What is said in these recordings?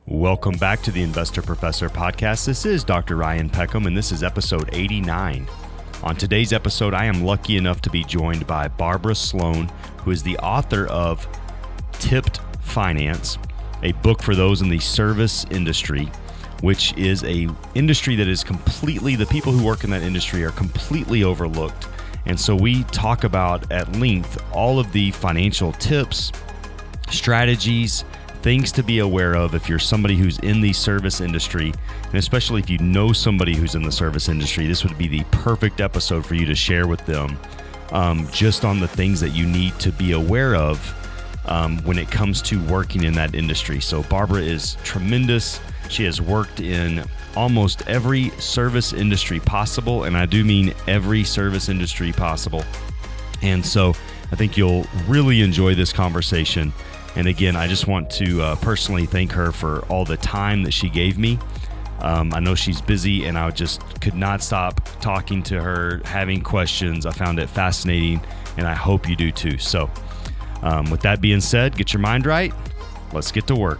Welcome back to the Investor Professor podcast. This is Dr. Ryan Peckham, and this is episode 89. On today's episode, I am lucky enough to be joined by Barbara Sloan, who is the author of Tipped Finance, a book for those in the service industry, which is a industry that is completely, the people who work in that industry are completely overlooked. And so we talk about at length all of the financial tips, strategies, things to be aware of if you're somebody who's in the service industry, and especially if you know somebody who's in the service industry, this would be the perfect episode for you to share with them just on the things that you need to be aware of when it comes to working in that industry. So Barbara is tremendous. She has worked in almost every service industry possible, and I do mean every service industry possible. And so I think you'll really enjoy this conversation. And again, I just want to personally thank her for all the time that she gave me. I know she's busy, and I just could not stop talking to her, having questions. I found it fascinating, and I hope you do too. So with that being said, get your mind right. Let's get to work.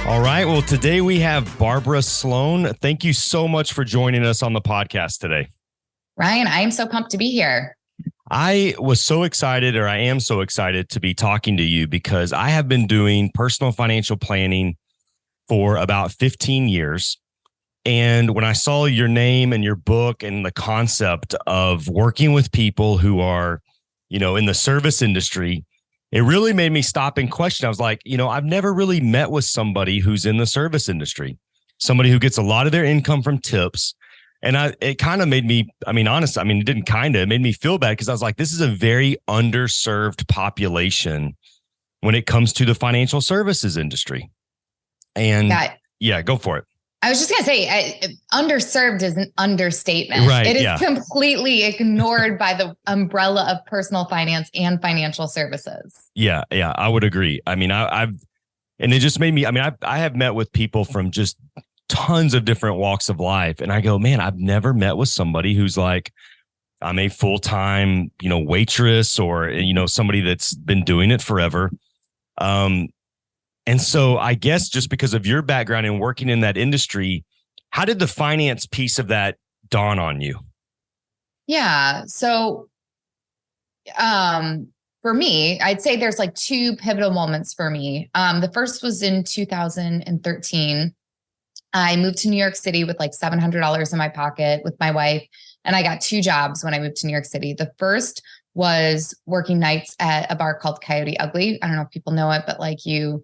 All right. Well, today we have Barbara Sloan. Thank you so much for joining us on the podcast today. Ryan, I am so pumped to be here. I was so excited, or I am so excited to be talking to you because I have been doing personal financial planning for about 15 years. And when I saw your name and your book and the concept of working with people who are, in the service industry, it really made me stop and question. I was like, I've never really met with somebody who's in the service industry, somebody who gets a lot of their income from tips. And it kind of made me, it made me feel bad because I was like, this is a very underserved population when it comes to the financial services industry. And yeah, go for it. I was just going to say, underserved is an understatement. Right, it is completely ignored by the umbrella of personal finance and financial services. Yeah, I would agree. And it just made me, I have met with people from just tons of different walks of life. And I go, man, I've never met with somebody who's like, I'm a full-time, waitress or, somebody that's been doing it forever. And so I guess just because of your background and working in that industry, how did the finance piece of that dawn on you? Yeah. So for me, I'd say there's like two pivotal moments for me. The first was in 2013. I moved to New York City with like $700 in my pocket with my wife. And I got two jobs when I moved to New York City. The first was working nights at a bar called Coyote Ugly. I don't know if people know it, but like you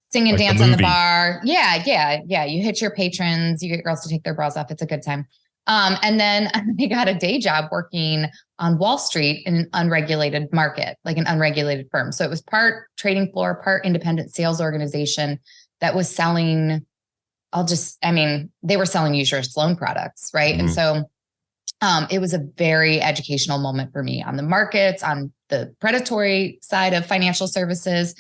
sing and dance on the bar. Yeah. You hit your patrons, you get girls to take their bras off. It's a good time. And then I got a day job working on Wall Street in an unregulated market, like an unregulated firm. So it was part trading floor, part independent sales organization that was selling, they were selling usual Sloan products, right? Mm-hmm. And so it was a very educational moment for me on the markets, on the predatory side of financial services.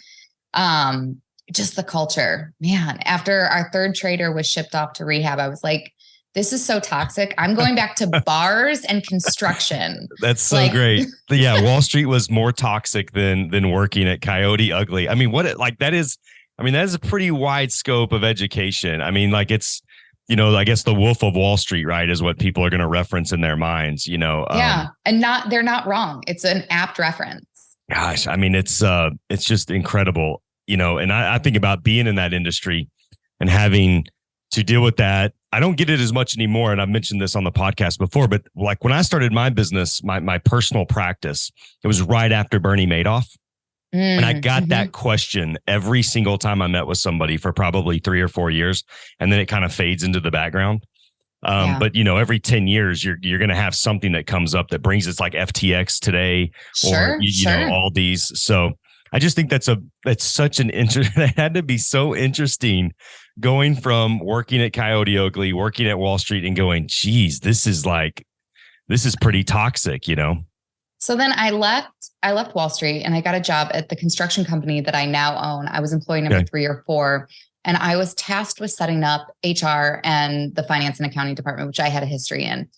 Just the culture, man. After our third trader was shipped off to rehab, I was like, this is so toxic. I'm going back to bars and construction. That's so great. Yeah. Wall Street was more toxic than working at Coyote Ugly. That is a pretty wide scope of education. It's, I guess the Wolf of Wall Street, right, is what people are going to reference in their minds, Yeah. And they're not wrong. It's an apt reference. Gosh, it's just incredible. And I think about being in that industry and having to deal with that. I don't get it as much anymore. And I've mentioned this on the podcast before, but like when I started my business, my personal practice, it was right after Bernie Madoff. And I got that question every single time I met with somebody for probably 3 or 4 years. And then it kind of fades into the background. But every 10 years, you're going to have something that comes up that brings us like FTX today, or all these. So I just think that's such an it had to be so interesting going from working at Coyote Oakley, working at Wall Street and going, geez, this is pretty toxic, you know? So then I left Wall Street and I got a job at the construction company that I now own. I was employee number 3 or 4. And I was tasked with setting up HR and the finance and accounting department, which I had a history in.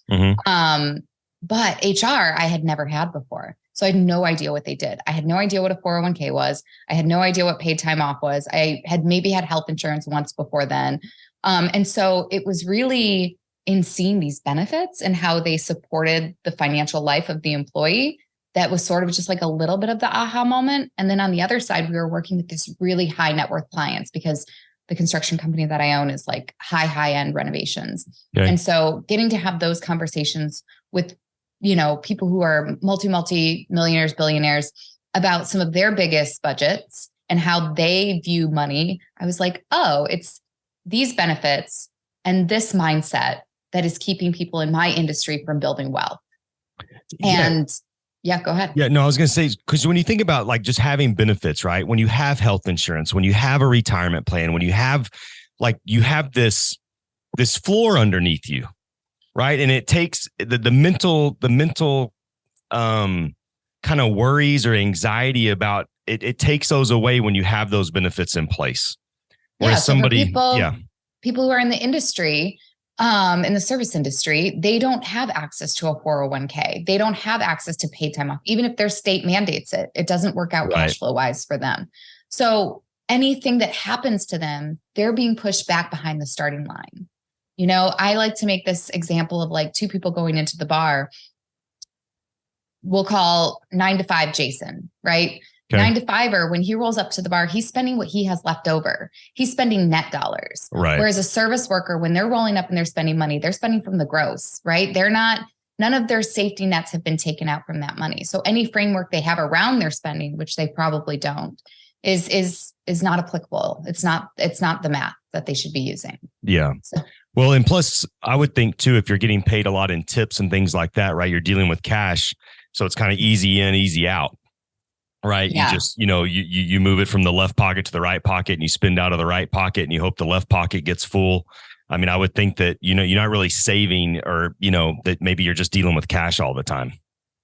But HR I had never had before. So I had no idea what they did. I had no idea what a 401k was. I had no idea what paid time off was. I had maybe had health insurance once before then. And so it was really in seeing these benefits and how they supported the financial life of the employee. That was sort of just like a little bit of the aha moment. And then on the other side, we were working with this really high net worth clients because the construction company that I own is like high end renovations. Okay. And so getting to have those conversations with, people who are multi millionaires, billionaires about some of their biggest budgets and how they view money. I was like, oh, it's these benefits and this mindset that is keeping people in my industry from building wealth. And yeah, go ahead. Yeah, no, I was going to say, because when you think about like just having benefits, right? When you have health insurance, when you have a retirement plan, when you have this floor underneath you, right? And it takes the mental kind of worries or anxiety about it. It takes those away when you have those benefits in place. Whereas people who are in the industry, in the service industry, they don't have access to a 401k. They don't have access to paid time off. Even if their state mandates it, it doesn't work out cash flow wise for them. So anything that happens to them, they're being pushed back behind the starting line. I like to make this example of like 2 people going into the bar. We'll call 9 to 5 Jason, right? Okay. 9 to 5er, when he rolls up to the bar, he's spending what he has left over. He's spending net dollars. Right. Whereas a service worker, when they're rolling up and they're spending money, they're spending from the gross, right? None of their safety nets have been taken out from that money. So any framework they have around their spending, which they probably don't, is not applicable. It's not the math that they should be using. Yeah. So. Well, and plus I would think too, if you're getting paid a lot in tips and things like that, right? You're dealing with cash. So it's kind of easy in, easy out. Right. Yeah. You just, you move it from the left pocket to the right pocket and you spend out of the right pocket and you hope the left pocket gets full. I mean, I would think that, you're not really saving or, that maybe you're just dealing with cash all the time.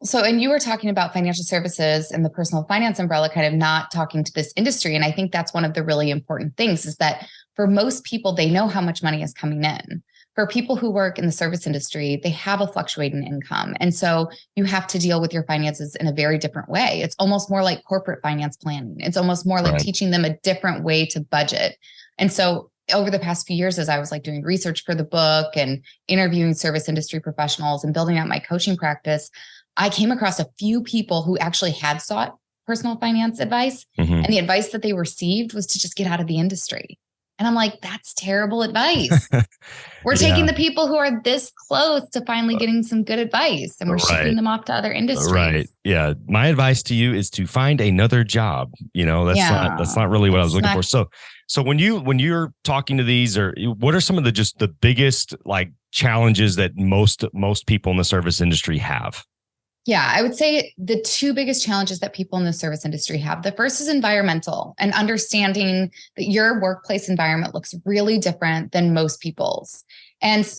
So, and you were talking about financial services and the personal finance umbrella, kind of not talking to this industry. And I think that's one of the really important things is that for most people, they know how much money is coming in. For people who work in the service industry, they have a fluctuating income. And so you have to deal with your finances in a very different way. It's almost more like corporate finance planning. It's almost more like teaching them a different way to budget. And so over the past few years, as I was like doing research for the book and interviewing service industry professionals and building out my coaching practice, I came across a few people who actually had sought personal finance advice. And the advice that they received was to just get out of the industry. And I'm like, that's terrible advice. We're taking the people who are this close to finally getting some good advice and we're shipping them off to other industries. Right. Yeah. My advice to you is to find another job. That's not really what I was looking for. So when you're talking to these, or what are some of the biggest like challenges that most people in the service industry have? Yeah, I would say the 2 biggest challenges that people in the service industry have. The first is environmental and understanding that your workplace environment looks really different than most people's. And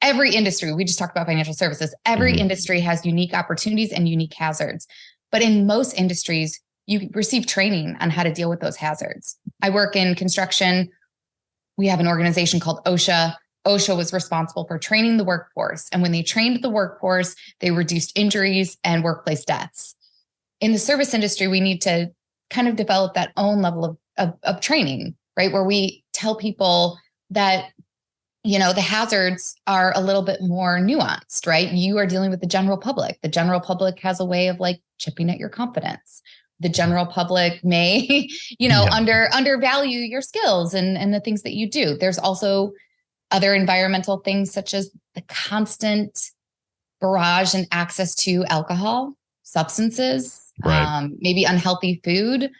every industry, we just talked about financial services, every industry has unique opportunities and unique hazards. But in most industries, you receive training on how to deal with those hazards. I work in construction. We have an organization called OSHA. OSHA was responsible for training the workforce. And when they trained the workforce, they reduced injuries and workplace deaths. In the service industry, we need to kind of develop that own level of training, right? Where we tell people that, the hazards are a little bit more nuanced, right? You are dealing with the general public. The general public has a way of like chipping at your confidence. The general public may, undervalue your skills and the things that you do. There's also other environmental things such as the constant barrage and access to alcohol, substances, maybe unhealthy food,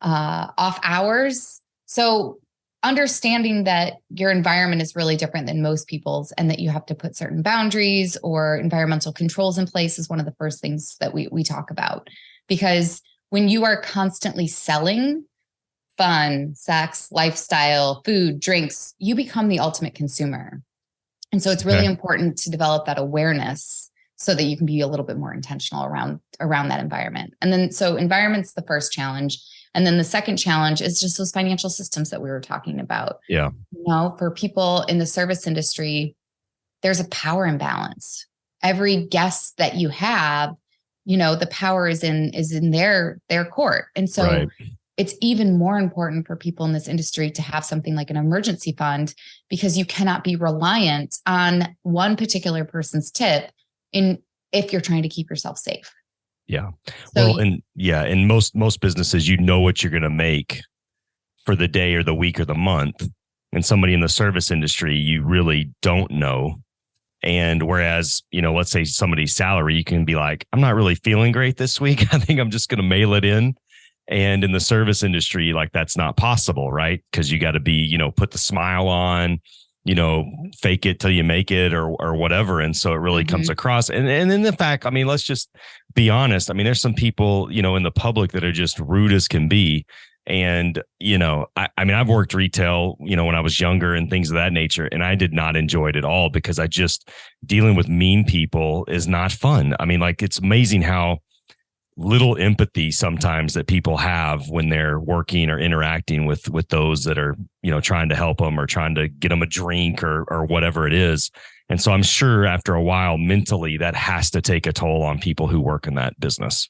off hours. So understanding that your environment is really different than most people's and that you have to put certain boundaries or environmental controls in place is one of the first things that we talk about. Because when you are constantly selling fun, sex, lifestyle, food, drinks, you become the ultimate consumer. And so it's really important to develop that awareness so that you can be a little bit more intentional around that environment. And then, so environment's the first challenge. And then the second challenge is just those financial systems that we were talking about. Yeah. For people in the service industry, there's a power imbalance. Every guest that you have, the power is in their court. And so it's even more important for people in this industry to have something like an emergency fund, because you cannot be reliant on one particular person's tip if you're trying to keep yourself safe. Yeah. So, in most businesses, what you're going to make for the day or the week or the month. And somebody in the service industry, you really don't know. And whereas, let's say somebody's salary, you can be like, I'm not really feeling great this week. I think I'm just going to mail it in. And in the service industry, like, that's not possible, right? Because you got to be, put the smile on, fake it till you make it, or whatever. And so it really comes across. And in the fact, let's just be honest. There's some people, in the public that are just rude as can be. And, I've worked retail, when I was younger and things of that nature, and I did not enjoy it at all, because dealing with mean people is not fun. It's amazing how little empathy sometimes that people have when they're working or interacting with those that are, trying to help them or trying to get them a drink or whatever it is. And so I'm sure after a while, mentally, that has to take a toll on people who work in that business.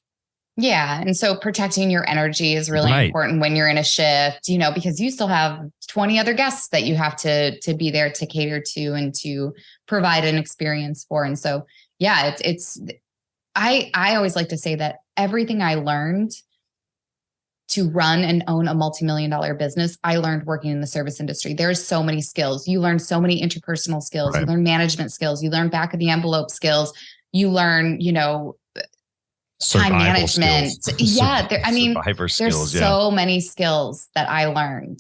Yeah. And so protecting your energy is really important when you're in a shift, because you still have 20 other guests that you have to be there to cater to and to provide an experience for. And so, yeah, I always like to say that everything I learned to run and own a multi-million-dollar business, I learned working in the service industry. There's so many skills. You learn so many interpersonal skills. You learn management skills. You learn back of the envelope skills. You learn, time management. There's so many skills that I learned.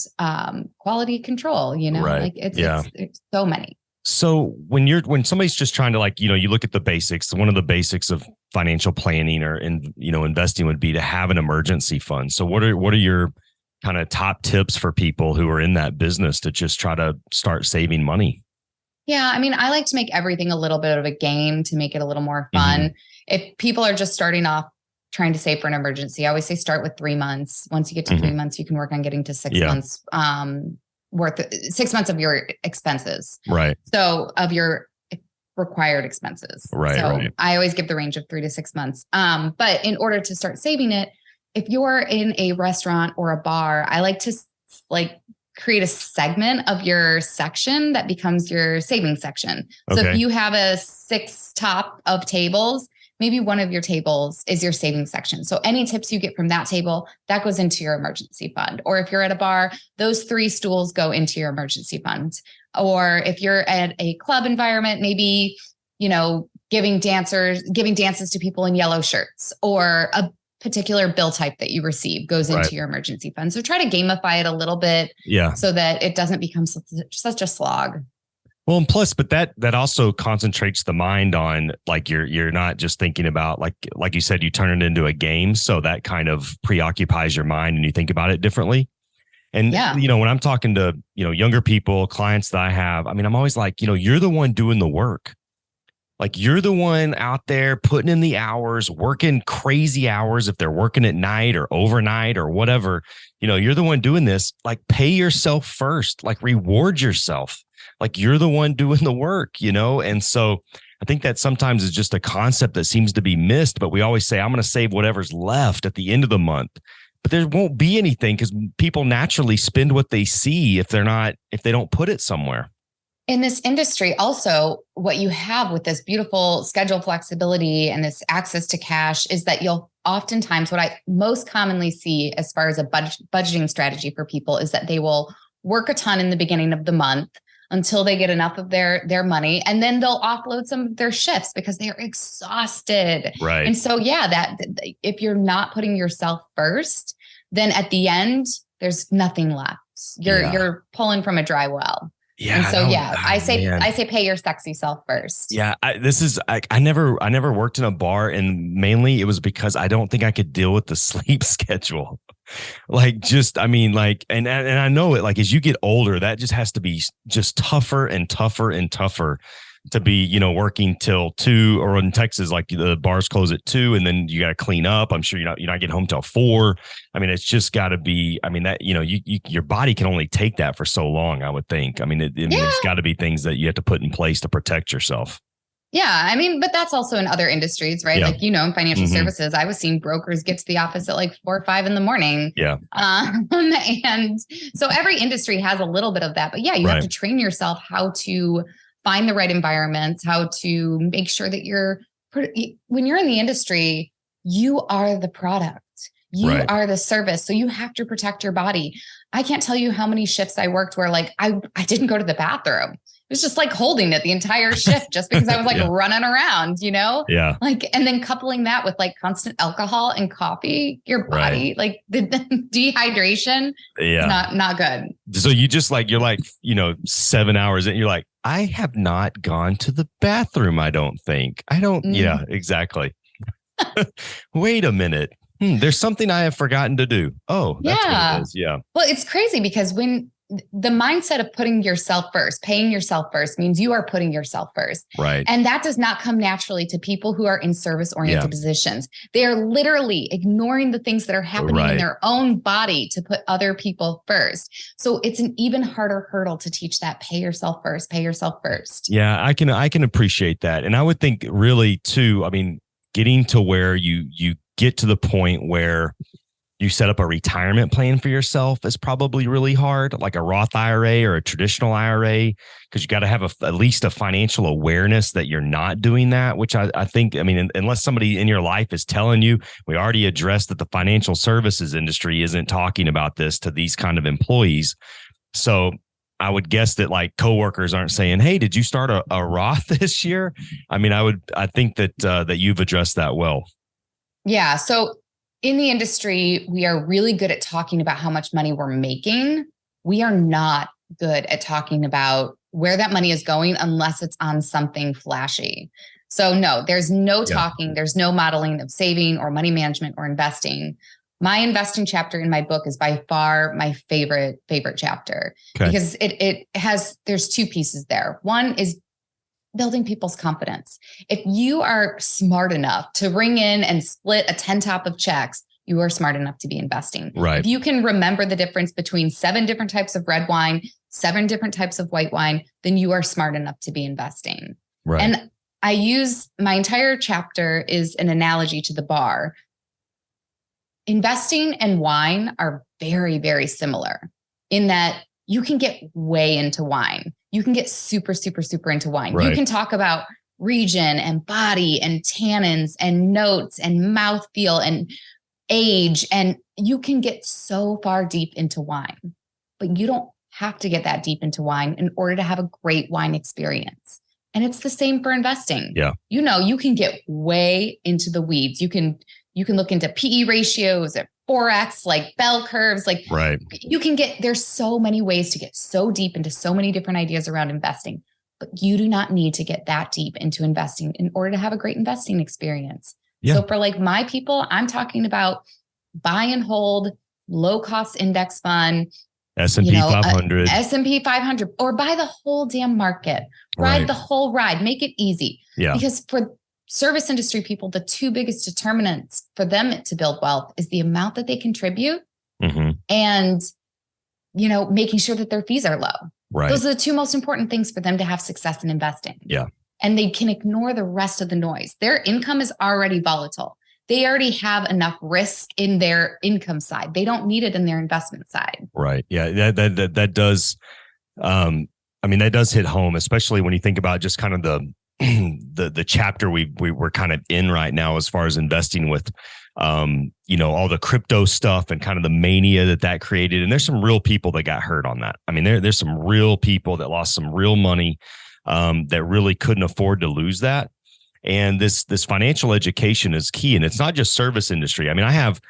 Quality control, it's so many. So when somebody's just trying to, you look at the basics, one of the basics of financial planning or investing would be to have an emergency fund. So what are your kind of top tips for people who are in that business to just try to start saving money? Yeah. I like to make everything a little bit of a game to make it a little more fun. If people are just starting off trying to save for an emergency, I always say start with 3 months. Once you get to 3 months, you can work on getting to 6 months, worth 6 months of your expenses. Right. So of your required expenses. Right. So right. I always give the range of 3 to 6 months. But in order to start saving it, if you're in a restaurant or a bar, I like to create a segment of your section that becomes your savings section. So if you have a 6 top of tables, maybe one of your tables is your savings section. So any tips you get from that table, that goes into your emergency fund. Or if you're at a bar, those 3 stools go into your emergency fund. Or if you're at a club environment, maybe, giving dances to people in yellow shirts, or a particular bill type that you receive goes into your emergency fund. So try to gamify it a little bit so that it doesn't become such a slog. Well, and plus, but that also concentrates the mind on, you're not just thinking about, like you said, you turn it into a game. So that kind of preoccupies your mind and you think about it differently. And, when I'm talking to, younger people, clients that I have, I'm always like, you're the one doing the work. You're the one out there putting in the hours, working crazy hours. If they're working at night or overnight or whatever, you're the one doing this. Pay yourself first, reward yourself. You're the one doing the work, And so I think that sometimes is just a concept that seems to be missed, but we always say, I'm going to save whatever's left at the end of the month. But there won't be anything because people naturally spend what they see if they don't put it somewhere. In this industry, also, what you have with this beautiful schedule flexibility and this access to cash is that you'll oftentimes, what I most commonly see as far as a budgeting strategy for people is that they will work a ton in the beginning of the month until they get enough of their money. And then they'll offload some of their shifts because they're exhausted. Right. And so, that if you're not putting yourself first, then at the end, there's nothing left. You're pulling from a dry well. Yeah. And so, yeah, Oh, man. I say pay your sexy self first. Yeah, I never worked in a bar, and mainly it was because I don't think I could deal with the sleep schedule. Like, just, I mean, like, and I know it, like, as you get older, that just has to be just tougher and tougher and tougher to be, working till 2, or in Texas, like the bars close at 2, and then you got to clean up. I'm sure you're not getting home till 4. I mean, it's just got to be, I mean, that, your body can only take that for so long, I would think. I mean, it's got to be things that you have to put in place to protect yourself. Yeah. I mean, but that's also in other industries, right? Yeah. Like, in financial services, I was seeing brokers get to the office at like 4 or 5 in the morning. Yeah. And so every industry has a little bit of that, but yeah, you have to train yourself how to find the right environment, how to make sure that when you're in the industry, you are the product, you are the service. So you have to protect your body. I can't tell you how many shifts I worked where like, I didn't go to the bathroom. It was just like holding it the entire shift just because I was like running around, Yeah. like, and then coupling that with like constant alcohol and coffee, your body, like the dehydration is not good. So you just like, you're like, 7 hours and you're like, I have not gone to the bathroom. I don't think Yeah, exactly. Wait a minute. There's something I have forgotten to do. Oh, that's what it is. Yeah. Well, it's crazy because when the mindset of putting yourself first, paying yourself first means you are putting yourself first. Right. And that does not come naturally to people who are in service-oriented positions. They are literally ignoring the things that are happening in their own body to put other people first. So it's an even harder hurdle to teach that pay yourself first, pay yourself first. Yeah, I can appreciate that. And I would think really too, I mean, getting to where you get to the point where you set up a retirement plan for yourself is probably really hard, like a Roth IRA or a traditional IRA, because you got to have at least a financial awareness that you're not doing that, which I think, I mean, unless somebody in your life is telling you, we already addressed that the financial services industry isn't talking about this to these kind of employees. So I would guess that like coworkers aren't saying, hey, did you start a Roth this year? I mean, I think that you've addressed that well. Yeah. So in the industry, we are really good at talking about how much money we're making. We are not good at talking about where that money is going unless it's on something flashy. So no, there's no talking, there's no modeling of saving or money management or investing. My investing chapter in my book is by far my favorite chapter because there's 2 pieces there. One is building people's confidence. If you are smart enough to ring in and split a 10 top of checks, you are smart enough to be investing. Right. If you can remember the difference between 7 different types of red wine, 7 different types of white wine, then you are smart enough to be investing. Right. And I use my entire chapter is an analogy to the bar. Investing and wine are very, very similar in that you can get way into wine. You can get super, super, super into wine. Right. You can talk about region and body and tannins and notes and mouthfeel and age. And you can get so far deep into wine, but you don't have to get that deep into wine in order to have a great wine experience. And it's the same for investing. Yeah. You can get way into the weeds. You can look into PE ratios at Forex, like bell curves, like there's so many ways to get so deep into so many different ideas around investing, but you do not need to get that deep into investing in order to have a great investing experience. Yeah. So for like my people, I'm talking about buy and hold, low cost index fund, S&P 500, S&P 500, or buy the whole damn market, ride the whole ride, make it easy. Yeah. Because for service industry people, the 2 biggest determinants for them to build wealth is the amount that they contribute and, making sure that their fees are low. Right. Those are the 2 most important things for them to have success in investing. Yeah. And they can ignore the rest of the noise. Their income is already volatile. They already have enough risk in their income side. They don't need it in their investment side. Right. Yeah. That does. That does hit home, especially when you think about just kind of the chapter we're kind of in right now as far as investing with all the crypto stuff and kind of the mania that created. And there's some real people that got hurt on that. I mean, there's some real people that lost some real money that really couldn't afford to lose that. And this financial education is key. And it's not just service industry. I mean, I have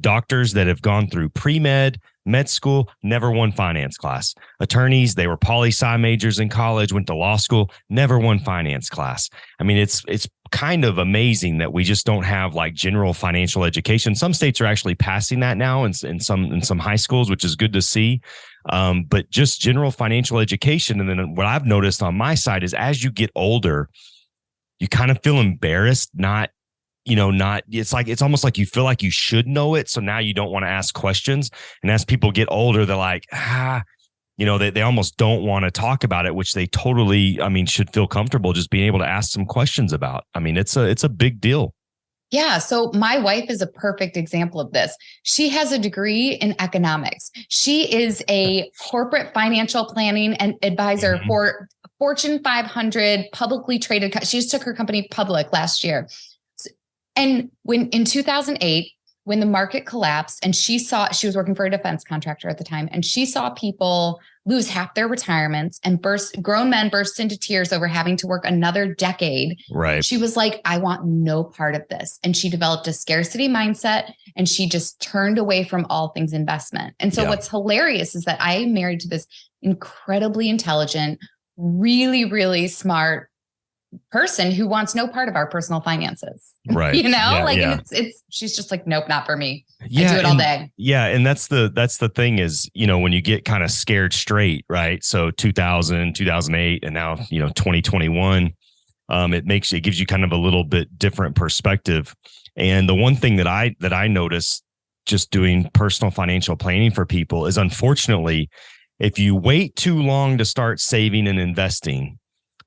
doctors that have gone through pre-med, Med school, never won finance class. Attorneys, they were poli-sci majors in college, went to law school, never won finance class. I mean, it's kind of amazing that we just don't have like general financial education. Some states are actually passing that now in some high schools, which is good to see. But just general financial education. And then what I've noticed on my side is as you get older, you kind of feel embarrassed, it's almost like you feel like you should know it. So now you don't want to ask questions. And as people get older, they're like, they almost don't want to talk about it, which they totally, should feel comfortable just being able to ask some questions about. I mean, it's a big deal. Yeah. So my wife is a perfect example of this. She has a degree in economics. She is a corporate financial planning and advisor for Fortune 500 publicly traded. She just took her company public last year. And when in 2008, when the market collapsed and she was working for a defense contractor at the time, and she saw people lose half their retirements and grown men burst into tears over having to work another decade. Right. She was like, I want no part of this. And she developed a scarcity mindset and she just turned away from all things investment. And so what's hilarious is that I am married to this incredibly intelligent, really, really smart person who wants no part of our personal finances. Right. And she's just like, nope, not for me. Yeah, I do it all day. Yeah. And that's the thing is, when you get kind of scared straight, right? So 2000, 2008, and now, 2021, it gives you kind of a little bit different perspective. And the one thing that I notice just doing personal financial planning for people is, unfortunately, if you wait too long to start saving and investing,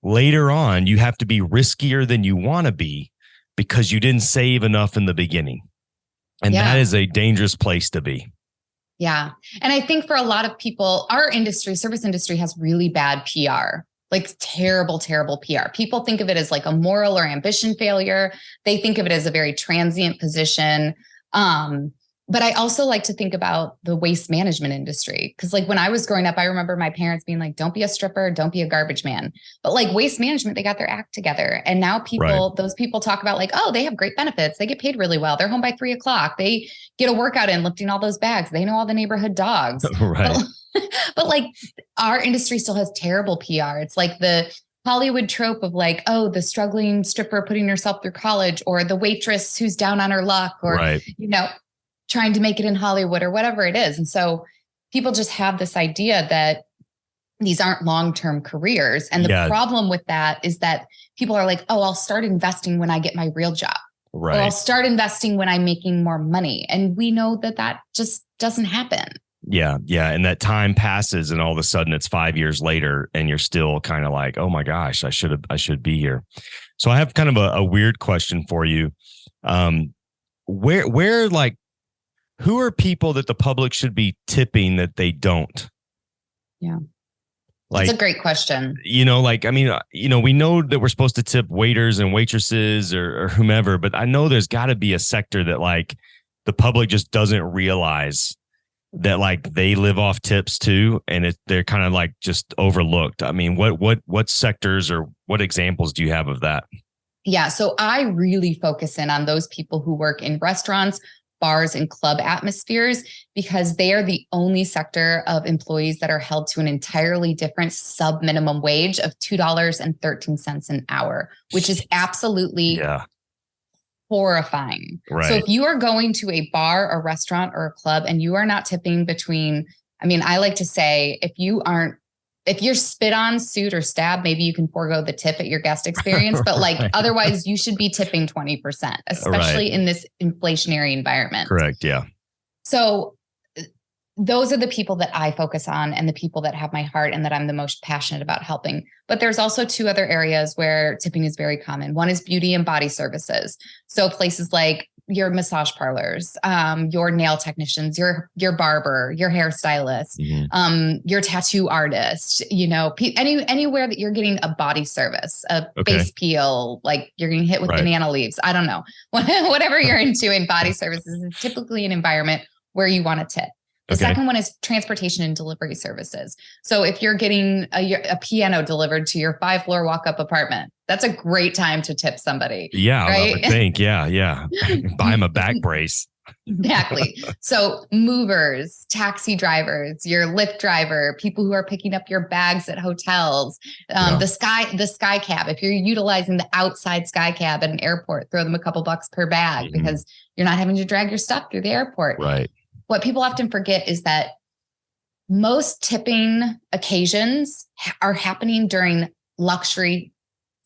later on, you have to be riskier than you want to be because you didn't save enough in the beginning. And that is a dangerous place to be. Yeah. And I think for a lot of people, our service industry has really bad PR, like terrible, terrible PR. People think of it as like a moral or ambition failure. They think of it as a very transient position. But I also like to think about the waste management industry. Cause like when I was growing up, I remember my parents being like, don't be a stripper, don't be a garbage man. But like waste management, they got their act together. And now those people talk about like, oh, they have great benefits. They get paid really well. They're home by 3:00. They get a workout in lifting all those bags. They know all the neighborhood dogs. Right. But like our industry still has terrible PR. It's like the Hollywood trope of like, oh, the struggling stripper putting herself through college, or the waitress who's down on her luck, or, trying to make it in Hollywood or whatever it is. And so people just have this idea that these aren't long-term careers. And the problem with that is that people are like, oh, I'll start investing when I get my real job. Right. Or I'll start investing when I'm making more money. And we know that just doesn't happen. Yeah. Yeah. And that time passes and all of a sudden it's 5 years later and you're still kind of like, oh my gosh, I should be here. So I have kind of a weird question for you. Who are people that the public should be tipping that they don't? Yeah. That's a great question. We know that we're supposed to tip waiters and waitresses or whomever, but I know there's got to be a sector that like the public just doesn't realize that like they live off tips too. And they're kind of like just overlooked. I mean, what sectors or what examples do you have of that? Yeah. So I really focus in on those people who work in restaurants, bars, and club atmospheres, because they are the only sector of employees that are held to an entirely different sub minimum wage of $2.13 an hour, which is absolutely horrifying. Right. So if you are going to a bar, a restaurant, or a club and you are not tipping I like to say, if you're spit on, sued, or stabbed, maybe you can forego the tip at your guest experience. But otherwise, you should be tipping 20%, especially in this inflationary environment. Correct. Yeah. So those are the people that I focus on and the people that have my heart and that I'm the most passionate about helping. But there's also two other areas where tipping is very common. One is beauty and body services. So places like your massage parlors, your nail technicians, your barber, your hairstylist, your tattoo artist, anywhere that you're getting a body service, a face peel, like you're getting hit with banana leaves. I don't know. Whatever you're into in body services is typically an environment where you want to tip. The second one is transportation and delivery services. So if you're getting a piano delivered to your 5-floor walk-up apartment, that's a great time to tip somebody. Yeah, right? I would think. Yeah. Buy them a back brace. Exactly. So movers, taxi drivers, your Lyft driver, people who are picking up your bags at hotels, the sky cab. If you're utilizing the outside sky cab at an airport, throw them a couple bucks per bag because you're not having to drag your stuff through the airport. Right. What people often forget is that most tipping occasions are happening during luxury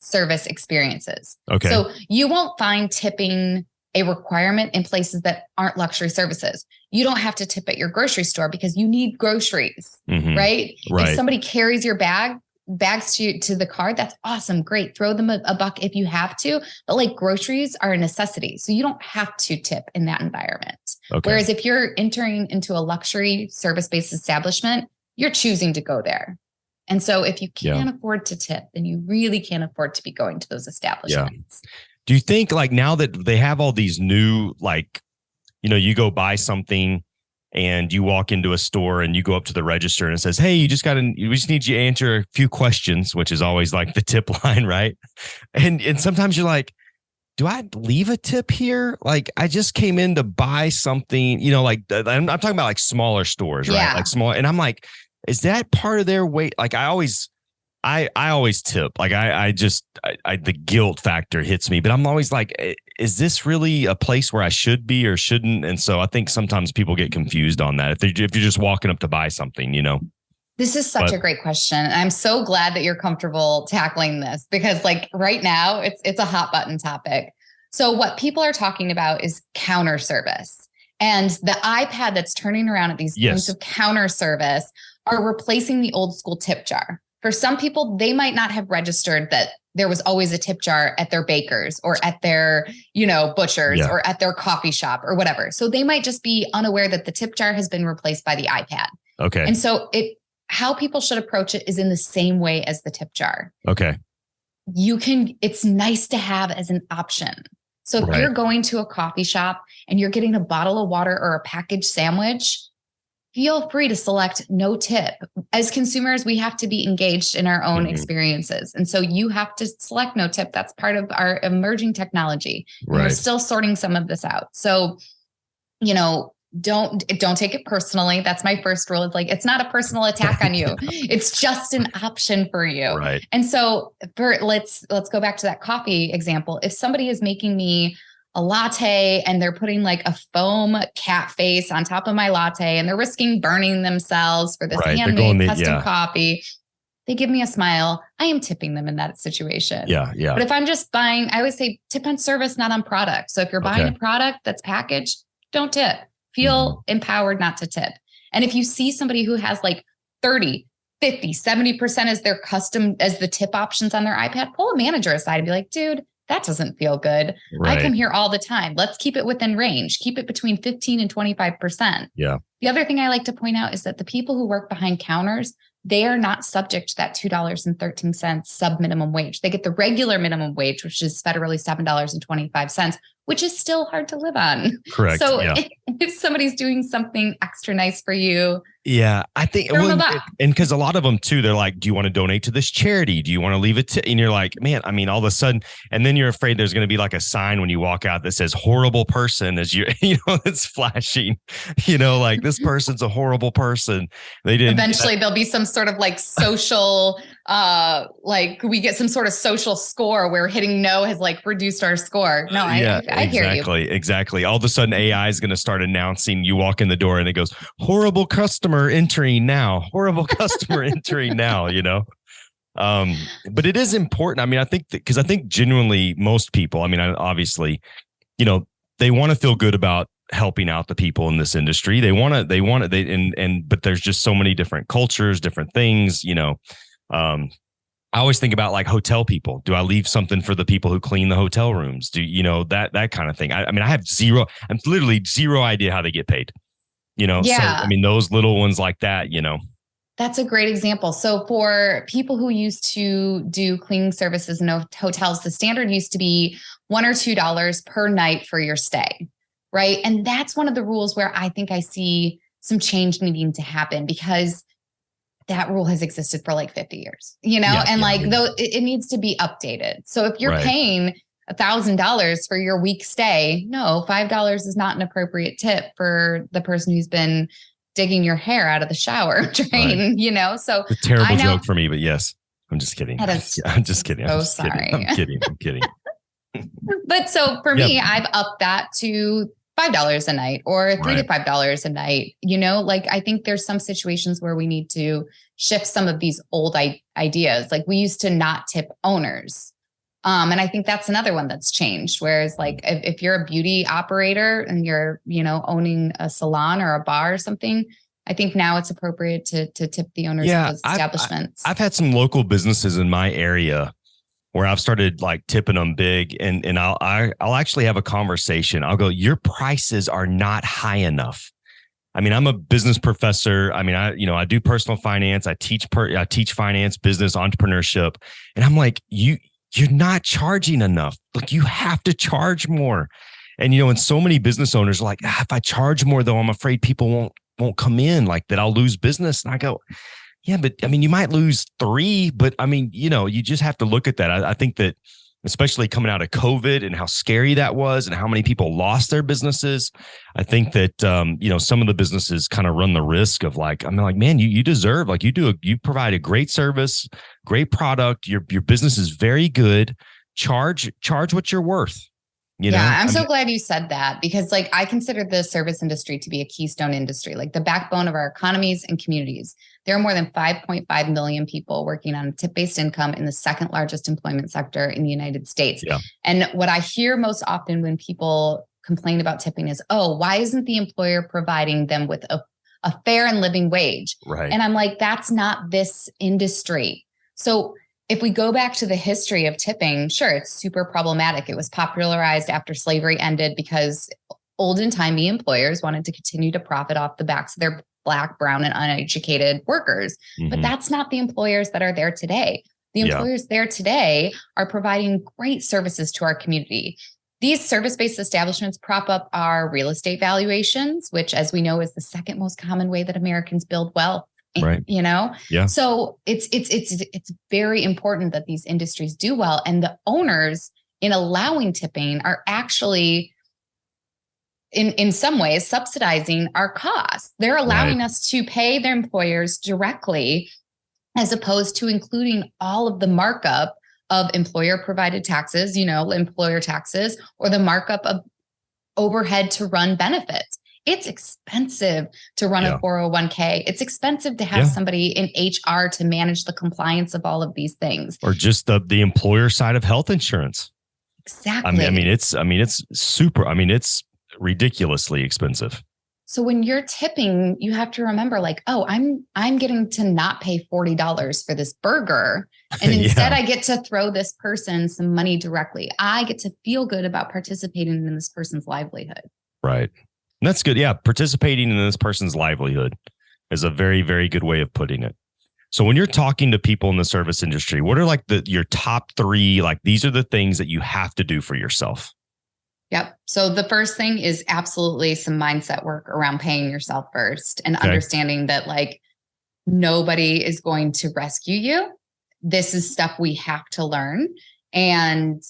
service experiences. Okay. So you won't find tipping a requirement in places that aren't luxury services. You don't have to tip at your grocery store because you need groceries, right? If somebody carries your bags to the car, that's awesome. Great. Throw them a buck if you have to. But like groceries are a necessity. So you don't have to tip in that environment. Okay. Whereas if you're entering into a luxury service-based establishment, you're choosing to go there. And so if you can't afford to tip, then you really can't afford to be going to those establishments. Yeah. Do you think like now that they have all these new, like, you know, you go buy something and you walk into a store and you go up to the register and it says, hey, we just need you to answer a few questions, which is always like the tip line, right? And sometimes you're like, do I leave a tip here? Like I just came in to buy something, you know, like I'm talking about like smaller stores, right? Like small. And I'm like, is that part of their weight? Like I always tip. Like the guilt factor hits me, but I'm always like, is this really a place where I should be or shouldn't? And so I think sometimes people get confused on that. If you're just walking up to buy something, you know. This is such a great question. And I'm so glad that you're comfortable tackling this because like right now it's a hot button topic. So what people are talking about is counter service and the iPad that's turning around at these points of counter service are replacing the old school tip jar. For some people, they might not have registered that there was always a tip jar at their bakers or at their, butchers or at their coffee shop or whatever. So they might just be unaware that the tip jar has been replaced by the iPad. Okay. And so how people should approach it is in the same way as the tip jar. Okay. It's nice to have as an option. So if you're going to a coffee shop and you're getting a bottle of water or a packaged sandwich, feel free to select no tip. As consumers, we have to be engaged in our own experiences. And so you have to select no tip. That's part of our emerging technology. And we're still sorting some of this out. So, don't take it personally. That's my first rule. It's like, it's not a personal attack on you. It's just an option for you. Right. And so let's go back to that coffee example. If somebody is making me a latte and they're putting like a foam cat face on top of my latte and they're risking burning themselves for this handmade custom coffee, they give me a smile. I am tipping them in that situation. Yeah. Yeah. But if I'm just buying, I always say tip on service, not on product. So if you're buying a product that's packaged, don't tip. Feel empowered not to tip. And if you see somebody who has like 30, 50, 70% as their custom, as the tip options on their iPad, pull a manager aside and be like, dude, that doesn't feel good. I come here all the time. Let's keep it within range. Keep it between 15 and 25%. Yeah. The other thing I like to point out is that the people who work behind counters, they are not subject to that $2.13 sub minimum wage. They get the regular minimum wage, which is federally $7.25, which is still hard to live on. Correct. So if somebody's doing something extra nice for you, I think, and because a lot of them too, they're like, do you want to donate to this charity? Do you want to leave it to, and you're like, man, I mean, all of a sudden, and then you're afraid there's going to be like a sign when you walk out that says horrible person as it's flashing, like this person's a horrible person. They didn't. Eventually there'll be some sort of like social, like we get some sort of social score where hitting no has like reduced our score. No, I hear you. Exactly. All of a sudden AI is going to start announcing, you walk in the door and it goes, horrible customer entering now, horrible customer entering now, but it is important. I mean, I think because I think genuinely most people, I mean, obviously, they want to feel good about helping out the people in this industry. But there's just so many different cultures, different things, I always think about like hotel people. Do I leave something for the people who clean the hotel rooms? Do that kind of thing? I mean, I'm literally zero idea how they get paid. So, I mean, those little ones like that, That's a great example. So for people who used to do cleaning services in hotels, the standard used to be $1 or $2 per night for your stay, right? And that's one of the rules where I think I see some change needing to happen because that rule has existed for like 50 years, though it needs to be updated. So if you're paying $1,000 for your week stay. No, $5 is not an appropriate tip for the person who's been digging your hair out of the shower drain, right. So a terrible joke for me, but yes, I'm just kidding. I'm just kidding. So sorry. I'm kidding. But so for me, I've upped that to $5 a night or $3 to $5 a night. I think there's some situations where we need to shift some of these old ideas. Like we used to not tip owners. And I think that's another one that's changed. Whereas if you're a beauty operator and you're, owning a salon or a bar or something, I think now it's appropriate to tip the owners of those establishments. I've had some local businesses in my area where I've started tipping them big, and I'll actually have a conversation. I'll go, your prices are not high enough. I mean, I'm a business professor. I mean, I do personal finance. I teach finance, business, entrepreneurship. And I'm like, you're not charging enough. Look, you have to charge more. And, and so many business owners are like, if I charge more though, I'm afraid people won't come in, that I'll lose business. And I go, yeah, but I mean, you might lose 3, but I mean, you just have to look at that. I think that especially coming out of COVID and how scary that was and how many people lost their businesses, I think that, some of the businesses kind of run the risk of man, you deserve, you provide a great service, great product. Your business is very good. Charge what you're worth. I'm so glad you said that because I consider the service industry to be a keystone industry, the backbone of our economies and communities. There are more than 5.5 million people working on tip-based income in the second largest employment sector in the United States. Yeah. And what I hear most often when people complain about tipping is, why isn't the employer providing them with a fair and living wage? Right. And I'm like, that's not this industry. So if we go back to the history of tipping, sure, it's super problematic. It was popularized after slavery ended because olden-timey employers wanted to continue to profit off the backs of their Black, brown, and uneducated workers. Mm-hmm. But that's not the employers that are there today. The employers there today are providing great services to our community. These service-based establishments prop up our real estate valuations, which, as we know, is the second most common way that Americans build wealth. Right. Yeah. So it's very important that these industries do well. And the owners, in allowing tipping, are actually in some ways subsidizing our costs. They're allowing us to pay their employers directly, as opposed to including all of the markup of employer provided taxes, employer taxes, or the markup of overhead to run benefits. It's expensive to run a 401k. It's expensive to have somebody in HR to manage the compliance of all of these things. Or just the employer side of health insurance. Exactly. It's ridiculously expensive. So when you're tipping, you have to remember I'm getting to not pay $40 for this burger. And instead I get to throw this person some money directly. I get to feel good about participating in this person's livelihood. Right. And that's good. Yeah. Participating in this person's livelihood is a very, very good way of putting it. So when you're talking to people in the service industry, what are your top 3, these are the things that you have to do for yourself? Yep. So the first thing is absolutely some mindset work around paying yourself first and understanding that nobody is going to rescue you. This is stuff we have to learn. And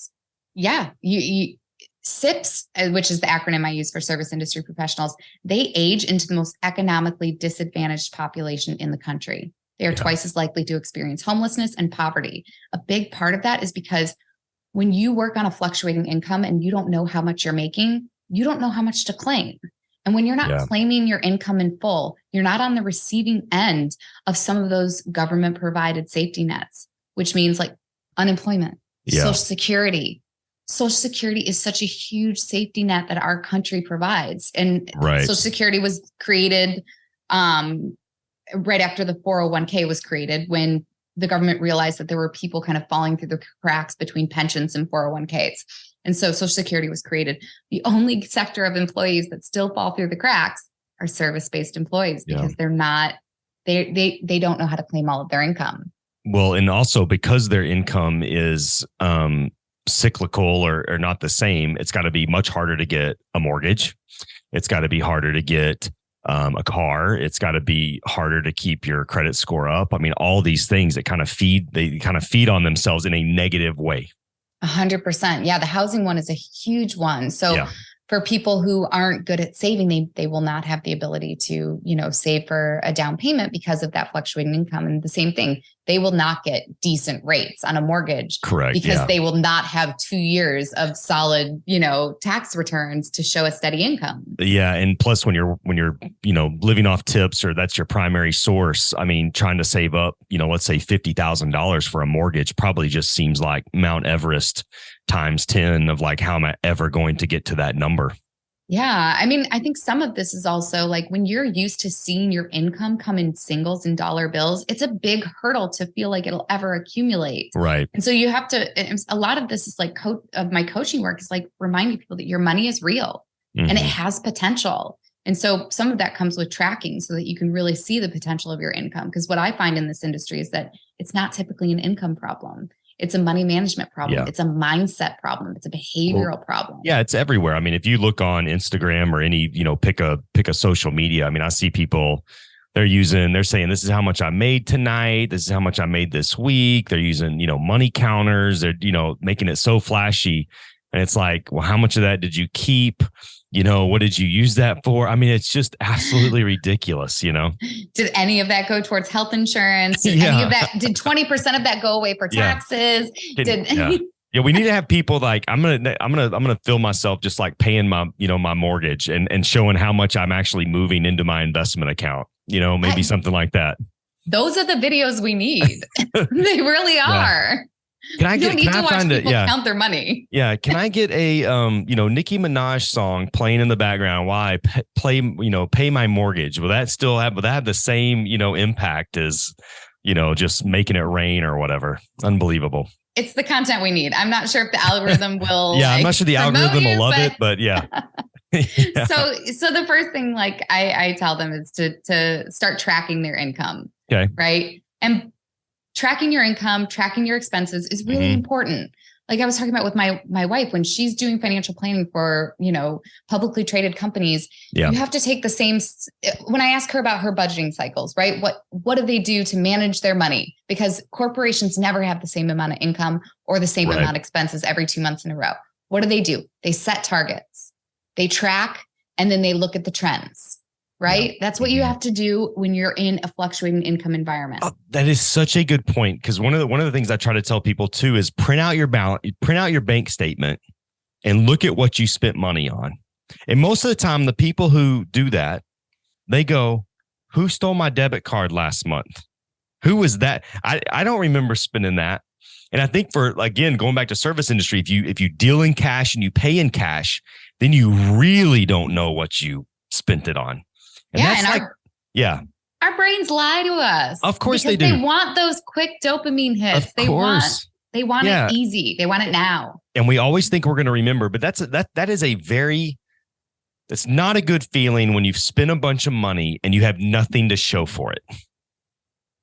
SIPs, which is the acronym I use for service industry professionals, they age into the most economically disadvantaged population in the country. They are twice as likely to experience homelessness and poverty. A big part of that is because when you work on a fluctuating income and you don't know how much you're making, you don't know how much to claim. And when you're not claiming your income in full, you're not on the receiving end of some of those government provided safety nets, which means unemployment, Social Security. Social Security is such a huge safety net that our country provides. And Social Security was created right after the 401k was created, when the government realized that there were people kind of falling through the cracks between pensions and 401ks. And so Social Security was created. The only sector of employees that still fall through the cracks are service-based employees because they're not, they don't know how to claim all of their income. Well, and also because their income is cyclical or not the same, it's got to be much harder to get a mortgage. It's got to be harder to get a car. It's got to be harder to keep your credit score up. I mean, all these things that kind of feed on themselves in a negative way. 100%. Yeah. The housing one is a huge one. So Yeah. for people who aren't good at saving, they will not have the ability to, save for a down payment because of that fluctuating income. And the same thing, they will not get decent rates on a mortgage. Correct. Because they will not have 2 years of solid, tax returns to show a steady income. Yeah. And plus when you're, living off tips, or that's your primary source, I mean, trying to save up, let's say $50,000 for a mortgage probably just seems like Mount Everest times 10 of like, how am I ever going to get to that number? Yeah. I mean, I think some of this is also like when you're used to seeing your income come in singles and dollar bills, it's a big hurdle to feel like it'll ever accumulate. Right. And so you have to, a lot of this is like of my coaching work is like reminding people that your money is real and it has potential. And so some of that comes with tracking so that you can really see the potential of your income. Because what I find in this industry is that it's not typically an income problem. It's a money management problem. Yeah. It's a mindset problem. It's a behavioral problem. Yeah, it's everywhere. I mean, if you look on Instagram or any, pick a social media, I mean, I see people, they're saying, this is how much I made tonight. This is how much I made this week. They're using, money counters. They're, making it so flashy. And it's like, well, how much of that did you keep? What did you use that for? I mean, it's just absolutely ridiculous, Did any of that go towards health insurance? Did any of that, did 20% of that go away for taxes? Yeah, we need to have people like, I'm gonna feel myself just like paying my, my mortgage and showing how much I'm actually moving into my investment account, maybe something like that. Those are the videos we need. They really are. Can I get? Can I watch people count their money? Yeah. Can I get a Nicki Minaj song playing in the background while I pay my mortgage? Will that have the same impact as just making it rain or whatever? Unbelievable. It's the content we need. I'm not sure if the algorithm will. Yeah, I'm not sure the algorithm will love it, but yeah. Yeah. So the first thing like I tell them is to start tracking their income. Okay. Right. And tracking your income, tracking your expenses is really important. Like I was talking about with my wife, when she's doing financial planning for, publicly traded companies, you have to take the same, when I ask her about her budgeting cycles, right? What do they do to manage their money? Because corporations never have the same amount of income or the same amount of expenses every 2 months in a row. What do? They set targets, they track, and then they look at the trends. Right. Yeah. That's what you have to do when you're in a fluctuating income environment. Oh, that is such a good point. Because one of the things I try to tell people too is print out your bank statement and look at what you spent money on. And most of the time, the people who do that, they go, who stole my debit card last month? Who was that? I don't remember spending that. And I think again, going back to service industry, if you deal in cash and you pay in cash, then you really don't know what you spent it on. And our brains lie to us. Of course they do. They want those quick dopamine hits. They want it easy. They want it now. And we always think we're going to remember, but that's not a good feeling when you've spent a bunch of money and you have nothing to show for it.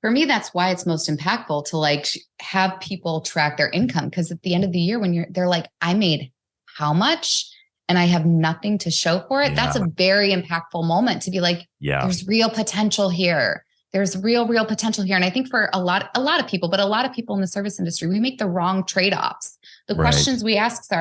For me, that's why it's most impactful to like have people track their income. Because at the end of the year, when they're like, I made how much? And I have nothing to show for it. Yeah. That's a very impactful moment to be like, there's real potential here. There's real potential here. And I think for a lot of people, but a lot of people in the service industry, we make the wrong trade-offs. The questions we ask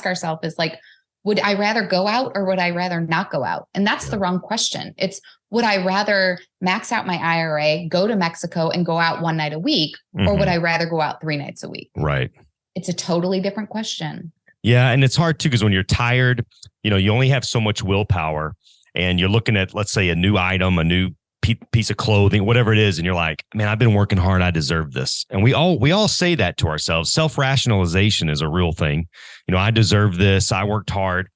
ourselves is like, would I rather go out or would I rather not go out? And that's the wrong question. It's, would I rather max out my IRA, go to Mexico and go out one night a week, or would I rather go out 3 nights a week? Right. It's a totally different question. Yeah. And it's hard too, because when you're tired, you only have so much willpower and you're looking at, let's say, a new item, a new piece of clothing, whatever it is. And you're like, man, I've been working hard. I deserve this. And we all say that to ourselves. Self-rationalization is a real thing. I deserve this. I worked hard,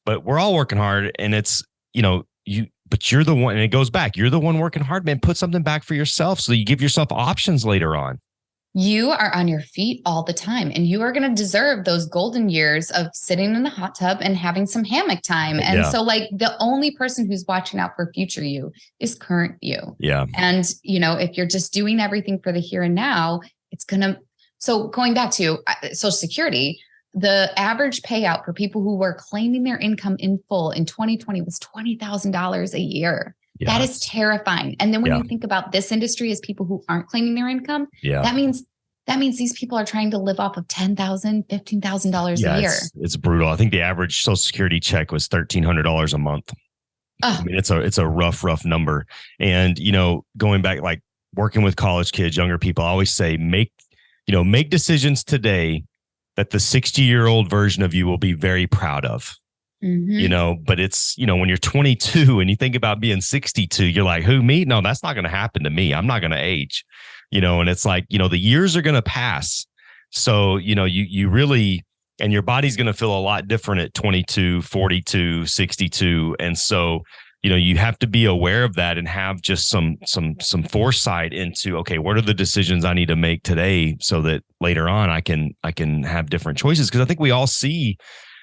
but we're all working hard. And it's, but you're the one, and it goes back. You're the one working hard, man. Put something back for yourself so you give yourself options later on. You are on your feet all the time, and you are going to deserve those golden years of sitting in the hot tub and having some hammock time. And so like the only person who's watching out for future you is current you. Yeah. And, if you're just doing everything for the here and now, so going back to Social Security, the average payout for people who were claiming their income in full in 2020 was $20,000 a year. Yeah. That is terrifying. And then when you think about this industry as people who aren't claiming their income, that means that means these people are trying to live off of $10,000, $15,000 a year. It's brutal. I think the average Social Security check was $1,300 a month. Oh. I mean, it's a rough number. And, going back, like working with college kids, younger people, I always say, make decisions today that the 60-year-old version of you will be very proud of. But it's, when you're 22 and you think about being 62, you're like, who, me? No, that's not going to happen to me. I'm not going to age, and it's like, the years are going to pass. So, you really, and your body's going to feel a lot different at 22, 42, 62. And so, you have to be aware of that and have just some foresight into, okay, what are the decisions I need to make today so that later on I can have different choices? Because I think we all see,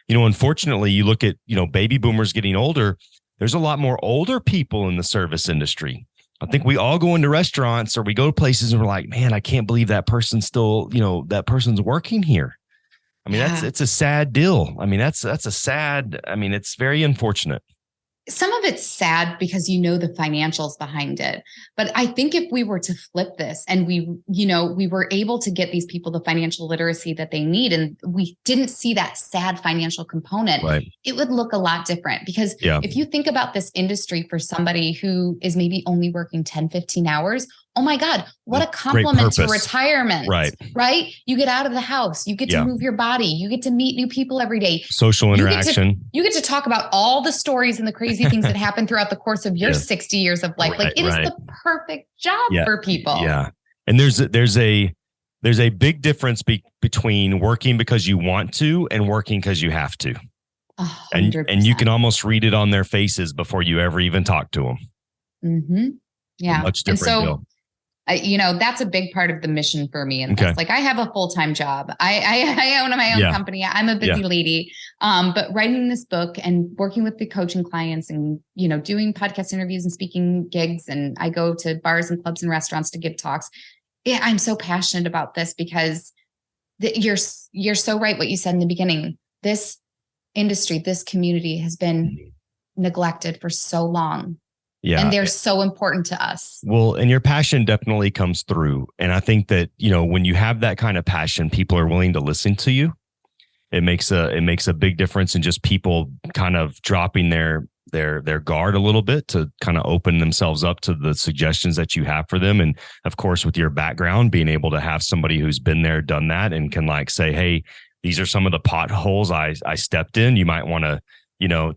unfortunately, you look at, baby boomers getting older, there's a lot more older people in the service industry. I think we all go into restaurants or we go to places and we're like, man, I can't believe that person's still, that person's working here. I mean, it's a sad deal. I mean, it's very unfortunate. Some of it's sad because the financials behind it. But I think if we were to flip this and we were able to get these people the financial literacy that they need, and we didn't see that sad financial component, right, it would look a lot different. Because if you think about this industry for somebody who is maybe only working 10, 15 hours, oh my God, what a compliment to retirement, right? You get out of the house, you get to move your body, you get to meet new people every day. Social interaction. You get to talk about all the stories and the crazy things that happen throughout the course of your 60 years of life. Like it is the perfect job for people. Yeah. And there's a big difference between working because you want to and working because you have to. 100%. And you can almost read it on their faces before you ever even talk to them. Mm-hmm. Yeah. Much different deal. That's a big part of the mission for me. And like, I have a full-time job. I own my own company. I'm a busy lady. But writing this book and working with the coaching clients and, doing podcast interviews and speaking gigs. And I go to bars and clubs and restaurants to give talks. Yeah, I'm so passionate about this because you're so right. What you said in the beginning, this industry, this community has been neglected for so long. Yeah. And they're so important to us. Well, and your passion definitely comes through. And I think that, when you have that kind of passion, people are willing to listen to you. It makes a big difference in just people kind of dropping their guard a little bit to kind of open themselves up to the suggestions that you have for them. And of course, with your background, being able to have somebody who's been there, done that, and can like say, hey, these are some of the potholes I stepped in. You might want to,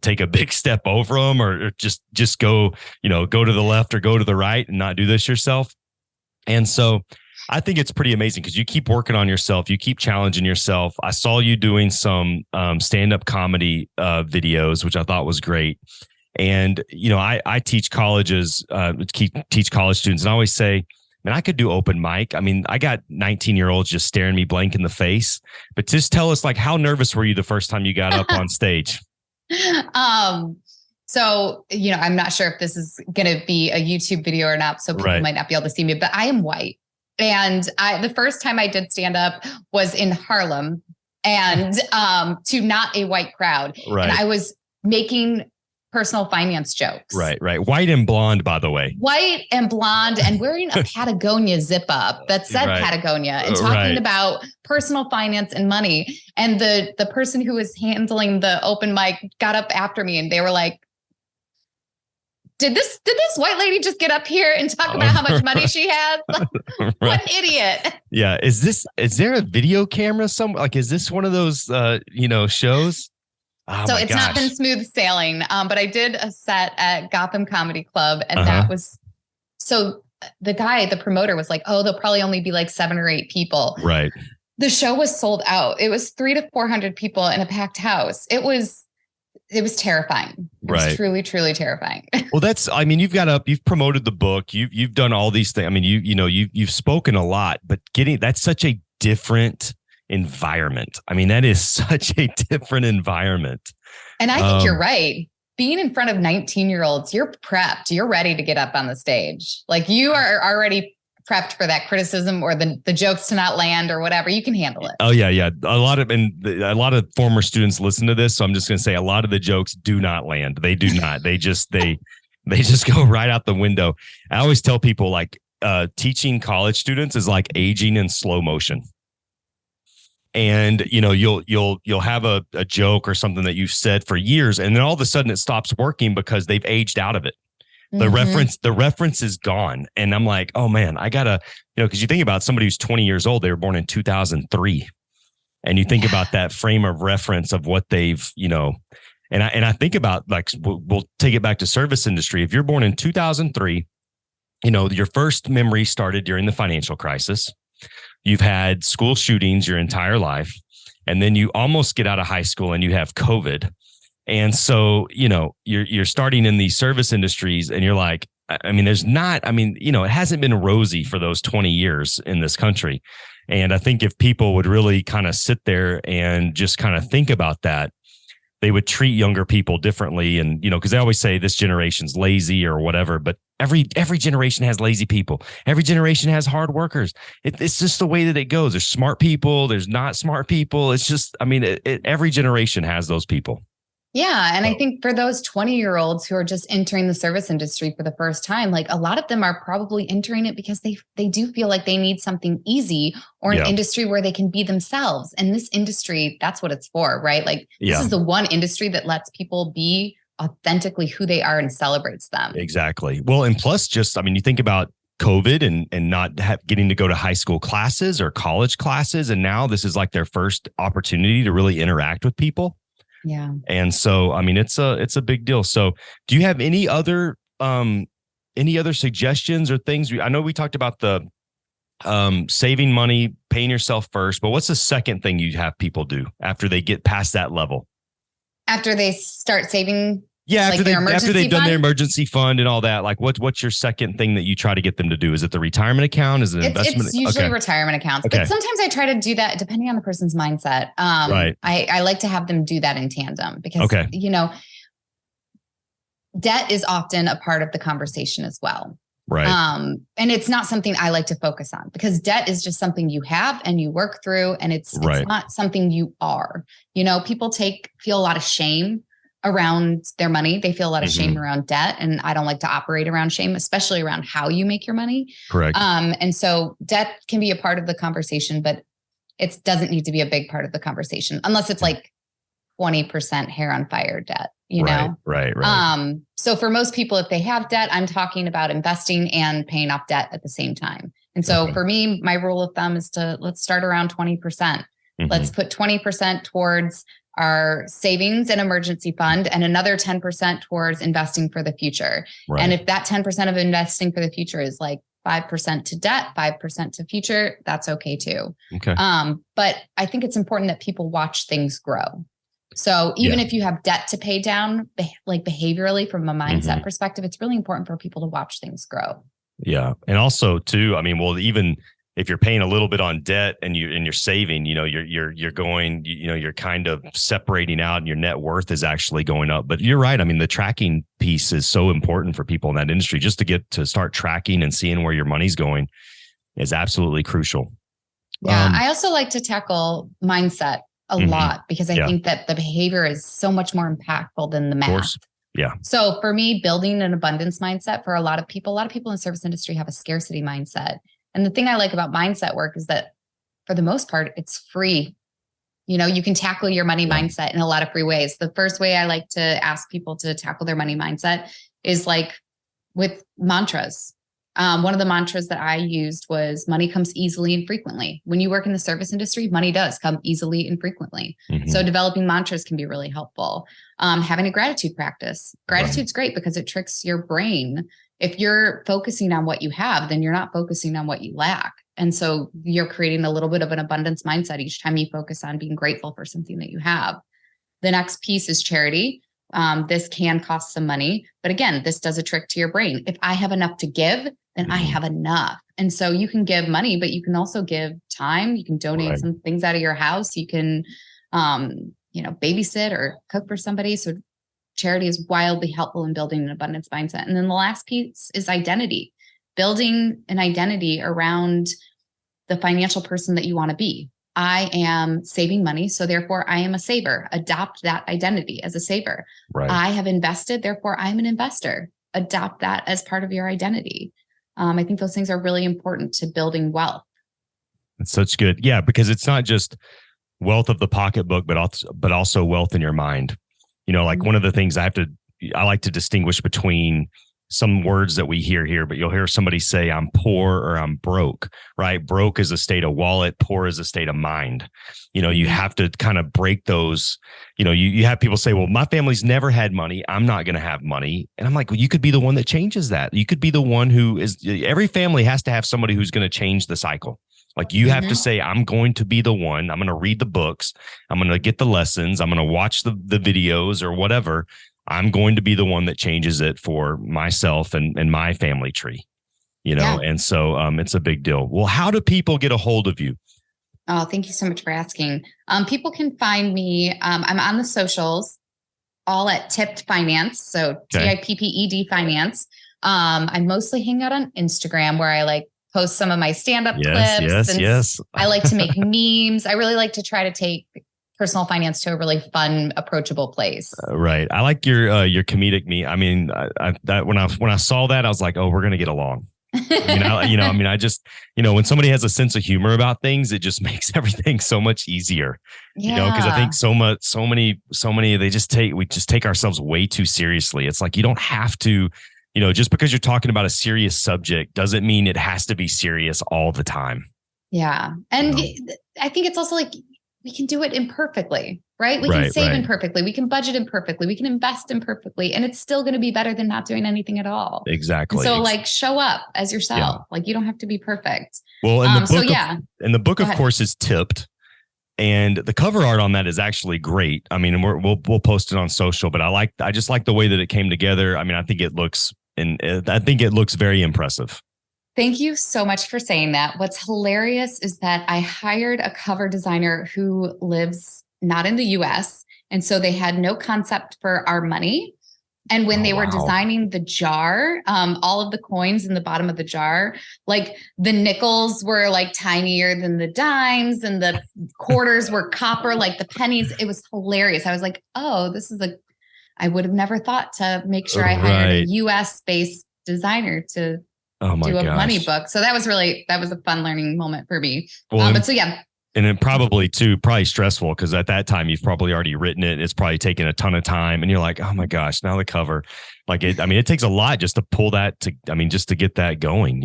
take a big step over them or just go, go to the left or go to the right and not do this yourself. And so I think it's pretty amazing because you keep working on yourself. You keep challenging yourself. I saw you doing some stand-up comedy videos, which I thought was great. And, I teach colleges, teach college students, and I always say, man, I could do open mic. I mean, I got 19-year-olds just staring me blank in the face, but just tell us, like, how nervous were you the first time you got up on stage? So, I'm not sure if this is going to be a YouTube video or not, so people might not be able to see me, but I am white. And the first time I did stand up was in Harlem and to not a white crowd. Right. And I was making personal finance jokes. Right. White and blonde, by the way. White and blonde and wearing a Patagonia zip up that said Patagonia and talking about personal finance and money. And the person who was handling the open mic got up after me and they were like, Did this white lady just get up here and talk about how much money she has? What an idiot. Yeah. Is there a video camera somewhere? Like, is this one of those, shows? Oh, so it's not been smooth sailing, but I did a set at Gotham Comedy Club and that was, so the promoter was like, oh, there'll probably only be like 7 or 8 people. Right. The show was sold out. It was 300 to 400 people in a packed house. It was terrifying. It was truly, truly terrifying. Well, you've promoted the book. You've done all these things. I mean, you've spoken a lot, but that's such a different environment. I mean, that is such a different environment. And I think you're right. Being in front of 19-year-olds, you're prepped. You're ready to get up on the stage. Like you are already prepped for that criticism or the jokes to not land or whatever. You can handle it. Oh yeah. A lot of former students listen to this. So I'm just going to say a lot of the jokes do not land. They do not. They just go right out the window. I always tell people, like, teaching college students is like aging in slow motion. And you'll have a joke or something that you've said for years, and then all of a sudden it stops working because they've aged out of it. The reference is gone. And I'm like, oh man, I gotta, because you think about somebody who's 20 years old, they were born in 2003. And you think about that frame of reference of what they've, and I think about, like, we'll take it back to service industry. If you're born in 2003, your first memory started during the financial crisis. You've had school shootings your entire life. And then you almost get out of high school and you have COVID. And so, you're starting in these service industries and you're like, it hasn't been rosy for those 20 years in this country. And I think if people would really kind of sit there and just kind of think about that, they would treat younger people differently. And, because they always say this generation's lazy or whatever, but every generation has lazy people. Every generation has hard workers. It's just the way that it goes. There's smart people. There's not smart people. It's just, every generation has those people. Yeah. And I think for those 20-year-olds who are just entering the service industry for the first time, like, a lot of them are probably entering it because they do feel like they need something easy or an industry where they can be themselves. And this industry, that's what it's for, right? Like, this is the one industry that lets people be authentically who they are and celebrates them. Exactly. Well, and plus just, you think about COVID and not getting to go to high school classes or college classes. And now this is like their first opportunity to really interact with people. Yeah. And so, it's a big deal. So do you have any other suggestions or things? I know we talked about the saving money, paying yourself first, but what's the second thing you have people do after they get past that level? After they start saving? Yeah, after they've done their emergency fund and all that, like what's your second thing that you try to get them to do? Is it the retirement account? Is it investment? It's usually retirement accounts, but sometimes I try to do that depending on the person's mindset. Right. I like to have them do that in tandem because, debt is often a part of the conversation as well. Right. And it's not something I like to focus on because debt is just something you have and you work through, and it's not something you are. People feel a lot of shame around their money. They feel a lot of shame around debt. And I don't like to operate around shame, especially around how you make your money. Correct. And so debt can be a part of the conversation, but it doesn't need to be a big part of the conversation unless it's like 20% hair on fire debt, know? Right. So for most people, if they have debt, I'm talking about investing and paying off debt at the same time. And so for me, my rule of thumb is let's start around 20%. Let's put 20% towards our savings and emergency fund and another 10% towards investing for the future. Right. And if that 10% of investing for the future is like 5% to debt, 5% to future, that's okay too. Okay. But I think it's important that people watch things grow. So even if you have debt to pay down, like behaviorally from a mindset perspective, it's really important for people to watch things grow. Yeah. And also too, even if you're paying a little bit on debt and you're saving, you're kind of separating out and your net worth is actually going up. But you're right. The tracking piece is so important for people in that industry. Just to get to start tracking and seeing where your money's going is absolutely crucial. Yeah. I also like to tackle mindset a lot because I think that the behavior is so much more impactful than the math. Of course. Yeah. So for me, building an abundance mindset for a lot of people in the service industry have a scarcity mindset. And the thing I like about mindset work is that for the most part, it's free. You can tackle your money mindset in a lot of free ways. The first way I like to ask people to tackle their money mindset is like with mantras. One of the mantras that I used was money comes easily and frequently. When you work in the service industry, money does come easily and frequently. So developing mantras can be really helpful. Having a gratitude practice. Gratitude's great because it tricks your brain. If you're focusing on what you have, then you're not focusing on what you lack. And so you're creating a little bit of an abundance mindset each time you focus on being grateful for something that you have. The next piece is charity. This can cost some money, but again, this does a trick to your brain. If I have enough to give, then I have enough. And so you can give money, but you can also give time. You can donate some things out of your house. You can, babysit or cook for somebody. So charity is wildly helpful in building an abundance mindset. And then the last piece is identity, building an identity around the financial person that you want to be. I am saving money, so therefore I am a saver. Adopt that identity as a saver. Right. I have invested, therefore I'm an investor. Adopt that as part of your identity. I think those things are really important to building wealth. It's such good. Yeah, because it's not just wealth of the pocketbook, but also wealth in your mind. Like one of the things I like to distinguish between some words that we hear here, but you'll hear somebody say I'm poor or I'm broke, right? Broke is a state of wallet, poor is a state of mind. You have to kind of break those, you have people say, well, my family's never had money. I'm not going to have money. And I'm like, well, you could be the one that changes that. You could be the one every family has to have somebody who's going to change the cycle. Like you have to say, I'm going to be the one. I'm going to read the books. I'm going to get the lessons. I'm going to watch the videos or whatever. I'm going to be the one that changes it for myself and my family tree, And so it's a big deal. Well, how do people get a hold of you? Oh, thank you so much for asking. People can find me. I'm on the socials, all at Tipped Finance. So TIPPED Finance. I mostly hang out on Instagram where I post some of my stand-up clips. Yes. I like to make memes. I really like to try to take personal finance to a really fun, approachable place. Right. I like your comedic me. I mean, when I saw that, I was like, oh, we're going to get along. I just, when somebody has a sense of humor about things, it just makes everything so much easier, because I think so many, we just take ourselves way too seriously. It's like, you don't have to, just because you're talking about a serious subject doesn't mean it has to be serious all the time. Yeah. And I think it's also we can do it imperfectly, right? We can save imperfectly. We can budget imperfectly. We can invest imperfectly. And it's still going to be better than not doing anything at all. Exactly. And so show up as yourself. Yeah. You don't have to be perfect. Well, and the book, of course, is Tipped. And the cover art on that is actually great. I mean, we'll post it on social, but I just like the way that it came together. I mean, I think it looks very impressive. Thank you so much for saying that. What's hilarious is that I hired a cover designer who lives not in the US. And so they had no concept for our money. And when they were designing the jar, all of the coins in the bottom of the jar, the nickels were tinier than the dimes and the quarters were copper, the pennies. It was hilarious. I was like, oh, I would have never thought to make sure I hired a US based designer to do a money book. So that was a fun learning moment for me. Well, And it probably stressful because at that time you've probably already written it. It's probably taken a ton of time and you're like, oh my gosh, now the cover, it takes a lot just to pull that just to get that going,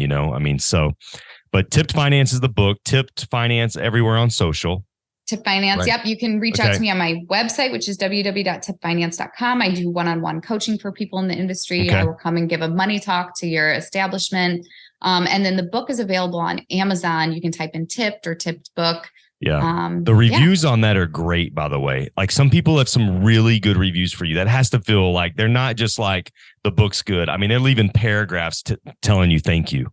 but Tipped Finance is the book. Tipped Finance everywhere on social. Tipped Finance. Right. Yep. You can reach out to me on my website, which is www.tippedfinance.com. I do one-on-one coaching for people in the industry. I will come and give a money talk to your establishment. And then the book is available on Amazon. You can type in Tipped or Tipped book. Yeah. The reviews on that are great, by the way. Some people have some really good reviews for you. That has to feel like they're not just the book's good. I mean, they're leaving paragraphs telling you thank you.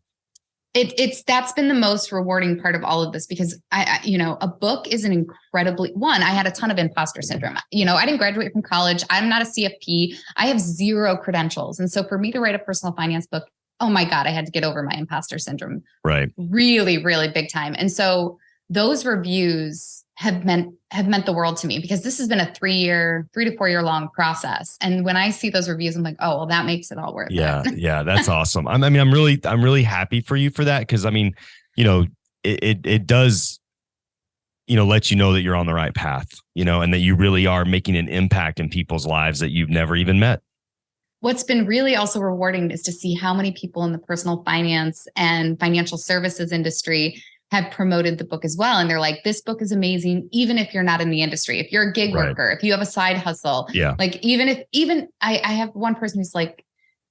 That's been the most rewarding part of all of this because a book is an I had a ton of imposter syndrome. I didn't graduate from college. I'm not a CFP. I have zero credentials. And so for me to write a personal finance book, oh my God, I had to get over my imposter syndrome. Right. Really, really big time. And so those reviews have meant the world to me because this has been a 3 to 4 year long process. And when I see those reviews, I'm like, oh, well, that makes it all worth it. Yeah. That's awesome. I'm really happy for you for that. Because it does, let you know that you're on the right path, and that you really are making an impact in people's lives that you've never even met. What's been really also rewarding is to see how many people in the personal finance and financial services industry have promoted the book as well. And they're like, this book is amazing. Even if you're not in the industry, if you're a gig worker, if you have a side hustle, I have one person who's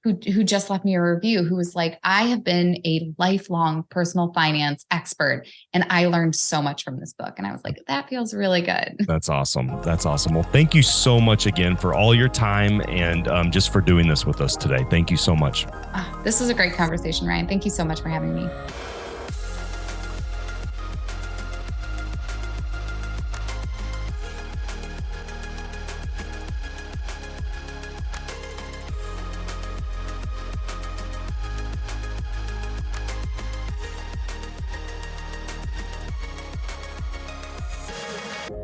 who just left me a review who was like, I have been a lifelong personal finance expert and I learned so much from this book. And I was like, that feels really good. That's awesome. Well, thank you so much again for all your time and just for doing this with us today. Thank you so much. This was a great conversation, Ryan. Thank you so much for having me.